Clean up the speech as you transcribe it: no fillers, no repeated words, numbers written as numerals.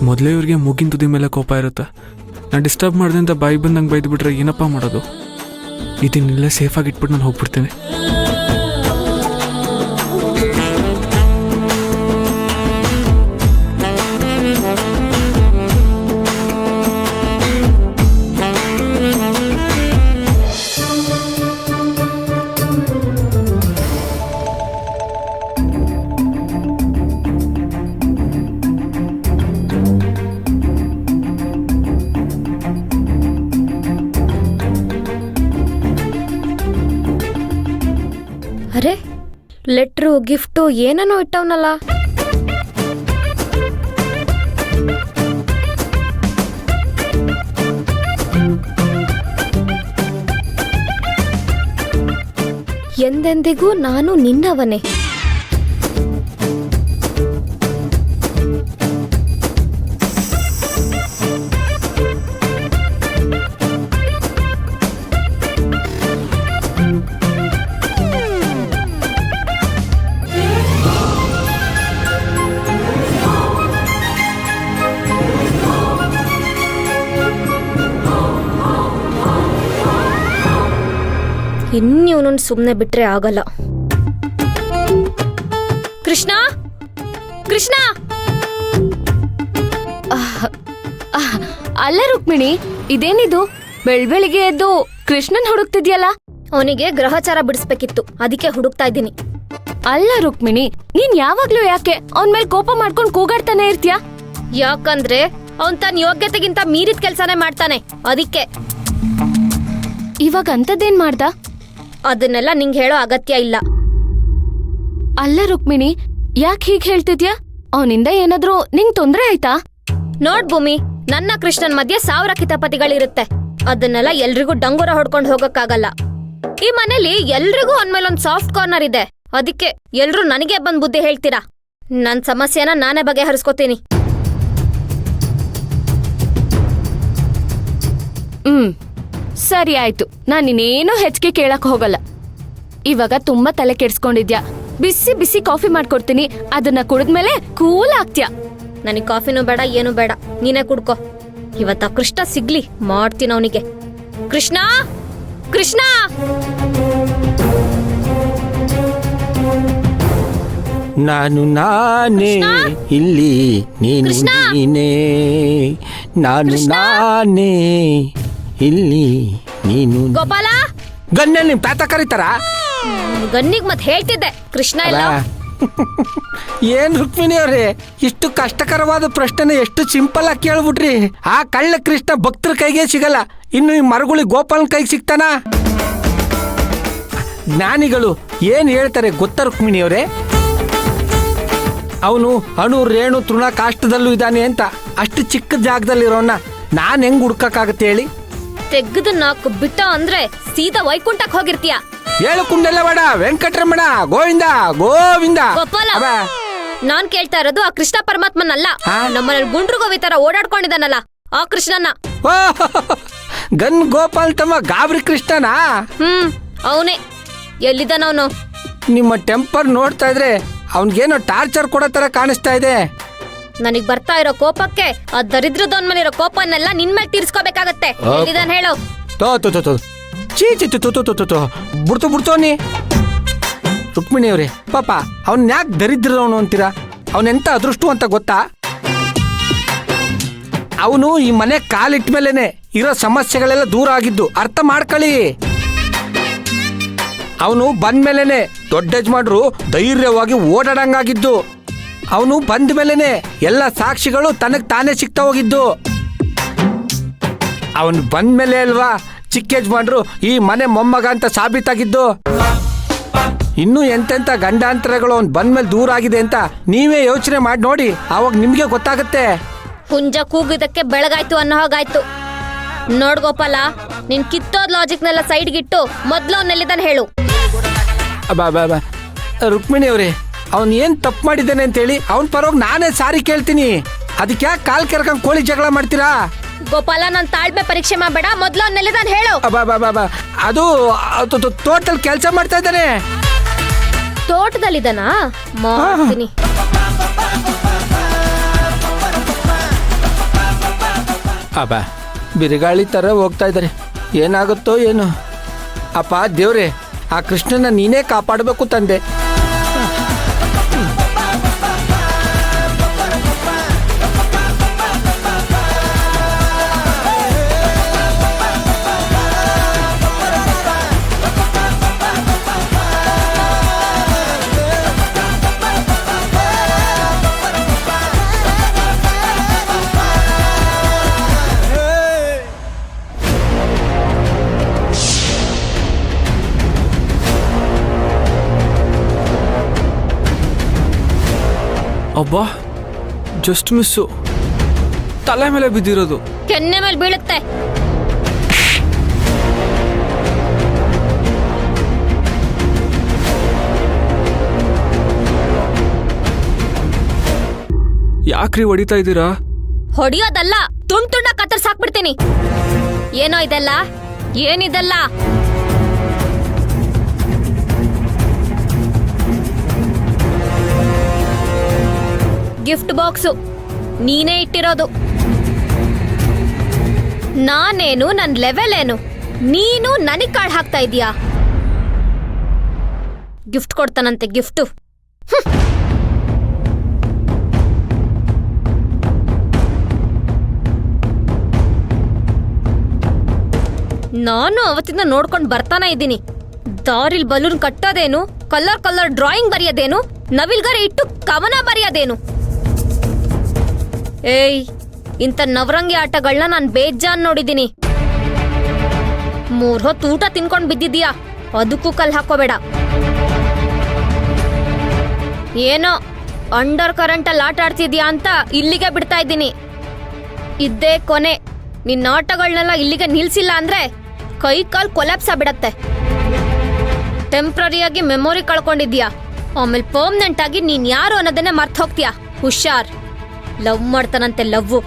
ಮೊದಲೇ ಇವ್ರಿಗೆ ಮೂಗಿನ ತುದಿ ಮೇಲೆ ಕೋಪ ಇರುತ್ತೆ. ನಾನು ಡಿಸ್ಟರ್ಬ್ ಮಾಡಿದೆ ಅಂತ ಬಾಯಿ ಬಂದಂಗೆ ಬೈದ್ಬಿಟ್ರೆ ಏನಪ್ಪ ಮಾಡೋದು? ಇದನ್ನೆಲ್ಲ ಸೇಫಾಗಿ ಇಟ್ಬಿಟ್ಟು ನಾನು ಹೋಗ್ಬಿಡ್ತೇನೆ. ಅರೆ, ಲೆಟ್ರು ಗಿಫ್ಟು ಏನನ್ನೋ ಇಟ್ಟವನಲ್ಲ. ಎಂದೆಂದಿಗೂ ನಾನು ನಿನ್ನವನೇ. ಇನ್ನಿವನನ್ನು ಸುಮ್ಮನೆ ಬಿಟ್ರೆ ಆಗಲ್ಲ. ಕೃಷ್ಣ, ಕೃಷ್ಣ! ಅಲ್ಲ ರುಕ್ಮಿಣಿ, ಇದೇನಿದು? ಬೆಳ್ಬೆಳಿಗ್ಗೆ ಎದ್ದು ಕೃಷ್ಣನ್ ಹುಡುಕ್ತಿದ್ಯಲ್ಲ? ಅವನಿಗೆ ಗ್ರಹಚಾರ ಬಿಡಿಸ್ಬೇಕಿತ್ತು, ಅದಕ್ಕೆ ಹುಡುಕ್ತಾ ಇದ್ದೀನಿ. ಅಲ್ಲ ರುಕ್ಮಿಣಿ, ನೀನ್ ಯಾವಾಗ್ಲೂ ಯಾಕೆ ಅವನ್ ಮೇಲೆ ಕೋಪ ಮಾಡ್ಕೊಂಡು ಕೂಗಾಡ್ತಾನೆ ಇರ್ತೀಯ? ಯಾಕಂದ್ರೆ ಅವನ್ ತನ್ನ ಯೋಗ್ಯತೆಗಿಂತ ಮೀರಿದ ಕೆಲ್ಸನೇ ಮಾಡ್ತಾನೆ, ಅದಕ್ಕೆ. ಇವಾಗ ಅಂತದ್ದೇನ್ ಮಾಡ್ದ? ಅದನ್ನೆಲ್ಲ ನಿಂಗೆ ಹೇಳೋ ಅಗತ್ಯ ಇಲ್ಲ. ಅಲ್ಲ ರುಕ್ಮಿಣಿ, ಯಾಕೆ ಹೀಗ್ ಹೇಳ್ತಿದ್ಯಾ? ಅವನಿಂದ ಏನಾದ್ರೂ ನಿಂಗ್ ತೊಂದ್ರೆ ಆಯ್ತಾ? ನೋಡ್ ಭೂಮಿ, ನನ್ನ ಕೃಷ್ಣನ್ ಮಧ್ಯೆ 1000 ಕಿತಾಪತಿಗಳಿರುತ್ತೆ. ಅದನ್ನೆಲ್ಲ ಎಲ್ರಿಗೂ ಡಂಗುರ ಹೊಡ್ಕೊಂಡು ಹೋಗಕ್ಕಾಗಲ್ಲ. ಈ ಮನೇಲಿ ಎಲ್ರಿಗೂ ಒಂದ್ಮೇಲೊಂದ್ ಸಾಫ್ಟ್ ಕಾರ್ನರ್ ಇದೆ, ಅದಕ್ಕೆ ಎಲ್ರೂ ನನಗೆ ಬಂದ್ ಬುದ್ಧಿ ಹೇಳ್ತೀರಾ. ನನ್ ಸಮಸ್ಯೆನ ನಾನೇ ಬಗೆಹರಿಸ್ಕೋತೀನಿ. ಸರಿ ಆಯ್ತು, ನಾನ್ ಇನ್ನೇನು ಹೆಚ್ಚಿಗೆ ಕೇಳಕ್ ಹೋಗಲ್ಲ. ಇವಾಗ ತುಂಬಾ ತಲೆ ಕೆಡ್ಸ್ಕೊಂಡಿದ್ಯಾ. ಬಿಸಿ ಬಿಸಿ ಕಾಫಿ ಮಾಡ್ಕೊಡ್ತೀನಿ, ಅದನ್ನ ಕುಡಿದ್ಮೇಲೆ ಕೂಲ್ ಆಗ್ತ್ಯಾ. ನನಗ್ ಕಾಫಿನೂ ಬೇಡ, ಏನು ಬೇಡ, ನೀನೇ ಕುಡ್ಕೋ. ಇವತ್ತ ಕೃಷ್ಣ ಸಿಗ್ಲಿ, ಮಾಡ್ತೀನಿ ಅವನಿಗೆ. ಕೃಷ್ಣ, ಕೃಷ್ಣ! ನಾನು ನಾನೇ ಇಲ್ಲಿ, ನೀನು ನೀನೇ. ನಾನು ನಾನೇ ಇಲ್ಲಿ, ನೀನು. ಗೋಪಾಲ! ಗನ್ನಲ್ಲಿ ನಿಮ್ ತಾತ ಕರೀತಾರ? ಗನ್ನಿಗ್ ಮತ್ ಹೇಳ್ತಿದ್ದೆ, ಕೃಷ್ಣ ಇಲ್ಲ. ಏನ್ ರುಕ್ಮಿಣಿ ಅವ್ರೆ, ಇಷ್ಟು ಕಷ್ಟಕರವಾದ ಪ್ರಶ್ನೆ ಎಷ್ಟು ಸಿಂಪಲ್ ಆಗಿ ಕೇಳ್ಬಿಟ್ರಿ. ಆ ಕಳ್ಳ ಕೃಷ್ಣ ಭಕ್ತರ ಕೈಗೆ ಸಿಗಲ್ಲ, ಇನ್ನು ಈ ಮರಗುಳಿ ಗೋಪಾಲನ್ ಕೈಗೆ ಸಿಗ್ತಾನ? ಜ್ಞಾನಿಗಳು ಏನ್ ಹೇಳ್ತಾರೆ ಗೊತ್ತಾ ರುಕ್ಮಿಣಿ ಅವ್ರೆ? ಅವನು ಅಣು ರೇಣು ತೃಣ ಕಾಷ್ಟದಲ್ಲೂ ಇದ್ದಾನೆ ಅಂತ. ಅಷ್ಟು ಚಿಕ್ಕ ಜಾಗದಲ್ಲಿರೋನ್ನ ನಾನ್ ಹೆಂಗ್ ಹುಡ್ಕಕ್ಕಾಗತ್ತೆ ಹೇಳಿ? ತೆಗ್ದು ನಾಲ್ಕು ಬಿಟ್ಟ ಅಂದ್ರೆ ಸೀದಾ ವೈಕುಂಠಕ್ ಹೋಗಿರ್ತೀಯ. ಹೇಳು ಕುಂಡೆಲ್ಲ ಬೇಡ, ವೆಂಕಟರಮಣ ಗೋವಿಂದ ಗೋವಿಂದ. ಗೋಪಾಲ, ನಾನ್ ಕೇಳ್ತಾ ಇರೋದು ಆ ಕೃಷ್ಣ ಪರಮಾತ್ಮನಲ್ಲ. ನಮ್ಮನೇಲಿ ಗುಂಡ್ರು ಗೋವಿ ತರ ಓಡಾಡ್ಕೊಂಡಿದ್ದಾನಲ್ಲ, ಆ ಕೃಷ್ಣನ. ಗನ್ ಗೋಪಾಲ್ ತಮ್ಮ ಗಾಬರಿ ಕೃಷ್ಣನಾ? ಅವನೇ. ಎಲ್ಲಿದ್ದಾನವನು? ನಿಮ್ಮ ಟೆಂಪರ್ ನೋಡ್ತಾ ಇದ್ರೆ ಅವನ್ಗೇನೋ ಟಾರ್ಚರ್ ಕೊಡೋ ತರ ಕಾಣಿಸ್ತಾ ಇದೆ. ನನಗ್ ಬರ್ತಾ ಇರೋ ಕೋಪಕ್ಕೆ ಆ ದರಿದ್ರದವನ್ ಮೇಲೆ ಇರೋ ಕೋಪನ್ನೆಲ್ಲ ನಿನ್ ಮೇಲೆ ತೀರ್ಸ್ಕೋಬೇಕಾಗತ್ತೆ. ಎಲ್ಲಿದ್ದಾನ ಹೇಳು? ಚೀ ಚಿ ಬಿಡ್ತೋನಿ ರುಕ್ಮಿಣಿ ಅವ್ರೆ. ಪಾಪ ಅವನ್ ಯಾಕೆ ದರಿದ್ರವನು ಅಂತೀರಾ? ಅವನೆಂತ ಅದೃಷ್ಟು ಅಂತ ಗೊತ್ತಾ? ಅವನು ಈ ಮನೆ ಕಾಲಿಟ್ಟ ಮೇಲೇನೆ ಇರೋ ಸಮಸ್ಯೆಗಳೆಲ್ಲ ದೂರ ಆಗಿದ್ದು, ಅರ್ಥ ಮಾಡ್ಕೊಳ್ಳಿ. ಅವನು ಬಂದ್ಮೇಲೆನೆ ದೊಡ್ಡ ಯಜಮಾನ್ರು ಧೈರ್ಯವಾಗಿ ಓಡಾಡಂಗಾಗಿದ್ದು. ಅವನು ಬಂದ ಮೇಲೆನೆ ಎಲ್ಲ ಸಾಕ್ಷಿಗಳು ತನಗ್ ತಾನೇ ಸಿಗ್ತಾ ಹೋಗಿದ್ದು. ಅವನು ಬಂದ್ಮೇಲೆ ಅಲ್ವಾ ಚಿಕ್ಕ ಯಜಮಾನ್ರು ಈ ಮನೆ ಮೊಮ್ಮಗ ಅಂತ ಸಾಬೀತಾಗಿದ್ದು. ಇನ್ನು ಎಂತೆಂತ ಗಂಡಾಂತರಗಳು ಅವ್ನು ಬಂದ್ಮೇಲೆ ದೂರ ಆಗಿದೆ ಅಂತ ನೀವೇ ಯೋಚನೆ ಮಾಡಿ ನೋಡಿ, ಅವಾಗ ನಿಮ್ಗೆ ಗೊತ್ತಾಗತ್ತೆ. ಹುಂಜ ಕೂಗಿದಕ್ಕೆ ಬೆಳಗಾಯ್ತು ಅನ್ನೋ ಹಾಗಾಯ್ತು. ನೋಡ್ ಗೋಪಾಲ, ನಿನ್ ಕಿತ್ತೋದ್ ಲಾಜಿಕ್ನೆಲ್ಲ ಸೈಡ್ಗಿಟ್ಟು ಮೊದ್ಲು ಅವನ್ನೆಲ್ಲಿದ್ದಾನೆ ಹೇಳು. ರುಕ್ಮಿಣಿ ಅವ್ರೆ, ಅವನ್ ಏನ್ ತಪ್ಪು ಮಾಡಿದ್ದಾನೆ ಅಂತ ಹೇಳಿ ಅವನ್ ಪರವಾಗಿ ನಾನೇ ಸಾರಿ ಕೇಳ್ತೀನಿ. ಅದಕ್ಕೆ ಯಾಕೆ ಕಾಲ್ ಕೆರ್ಕೊಂಡ್ ಕೋಳಿ ಜಗಳ ಮಾಡ್ತೀರಾ? ಗೋಪಾಲ, ನಾನ್ ತಾಳ್ಮೆ ಪರೀಕ್ಷೆ ಮಾಡಬೇಡ, ಮೊದ್ಲು ಅವನ್ನೆಲ್ಲಿದ್ದಾನೆ ಹೇಳು. ಅದು ತೋಟದಲ್ಲಿ ಕೆಲಸ ಮಾಡ್ತಾ ಇದ್ದಾನೆ. ತೋಟದಲ್ಲಿದ್ದಾನಾ? ಮಾಡ್ತೀನಿ. ಅಬ್ಬಾ ಬಿರುಗಾಳಿ ಥರ ಹೋಗ್ತಾ ಇದ್ದಾರೆ, ಏನಾಗುತ್ತೋ ಏನು. ಅಪ್ಪ ದೇವ್ರೆ, ಆ ಕೃಷ್ಣನ ನೀನೇ ಕಾಪಾಡಬೇಕು ತಂದೆ. ಅಬ್ಬಾ ಜಸ್ಟ್ ಮಿಸ್ಸು, ತಲೆ ಮೇಲೆ ಬಿದ್ದಿರೋದು. ಕೆನ್ನೆ ಮೇಲೆ ಬೀಳುತ್ತೆ. ಯಾಕ್ರಿ ಹೊಡಿತಾ ಇದ್ದೀರಾ? ಹೊಡಿಯೋದಲ್ಲ, ತುಂಡ ಕತ್ತರ್ಸಾಕ್ಬಿಡ್ತೀನಿ. ಏನೋ ಇದೆಲ್ಲ, ಏನಿದೆಲ್ಲ? ಗಿಫ್ಟ್ ಬಾಕ್ಸು ನೀನೇ ಇಟ್ಟಿರೋದು. ನಾನೇನು, ನನ್ ಲೆವೆಲ್ ಏನು? ನೀನು ನನಗ್ ಕಾರ್ಡ್ ಹಾಕ್ತಾ ಇದೀಯಾ? ಗಿಫ್ಟ್ ಕೊಡ್ತಾನಂತೆ, ಗಿಫ್ಟು. ನಾನು ಅವತ್ತಿಂದ ನೋಡ್ಕೊಂಡು ಬರ್ತಾನೆ ಇದ್ದೀನಿ. ದಾರಿಲ್ ಬಲೂನ್ ಕಟ್ಟೋದೇನು, ಕಲರ್ ಕಲರ್ ಡ್ರಾಯಿಂಗ್ ಬರೆಯೋದೇನು, ನವಿಲ್ಗರೆ ಇಟ್ಟು ಕವನ ಬರೆಯೋದೇನು. ಏಯ್, ಇಂಥ ನವರಂಗಿ ಆಟಗಳನ್ನ ನಾನು ಬೇಜಾನ್ ನೋಡಿದ್ದೀನಿ. 3 ಹೊತ್ತು ಊಟ ತಿನ್ಕೊಂಡ್ ಬಿದ್ದಿದ್ಯಾ, ಅದಕ್ಕೂ ಕಲ್ ಹಾಕೋಬೇಡ. ಏನೋ ಅಂಡರ್ ಕರೆಂಟ್ ಅಲ್ಲಿ ಆಟ ಆಡ್ತಿದ್ಯಾ ಅಂತ ಇಲ್ಲಿಗೆ ಬಿಡ್ತಾ ಇದ್ದೀನಿ. ಇದ್ದೇ ಕೊನೆ. ನಿನ್ನ ಆಟಗಳನ್ನೆಲ್ಲ ಇಲ್ಲಿಗೆ ನಿಲ್ಸಿಲ್ಲ ಅಂದ್ರೆ ಕೈ ಕಾಲ್ ಕೊಲ್ಯಾಪ್ಸ್ ಆಗ್ಬಿಡತ್ತೆ. ಟೆಂಪ್ರರಿಯಾಗಿ ಮೆಮೊರಿ ಕಳ್ಕೊಂಡಿದ್ಯಾ, ಆಮೇಲೆ ಪರ್ಮನೆಂಟ್ ಆಗಿ ನೀನ್ ಯಾರು ಅನ್ನೋದನ್ನೇ ಮರ್ತ್ ಹೋಗ್ತೀಯಾ. ಹುಷಾರ್. ಲವ್ ಮಾಡ್ತಾನಂತೆ, ಲವ್ವು.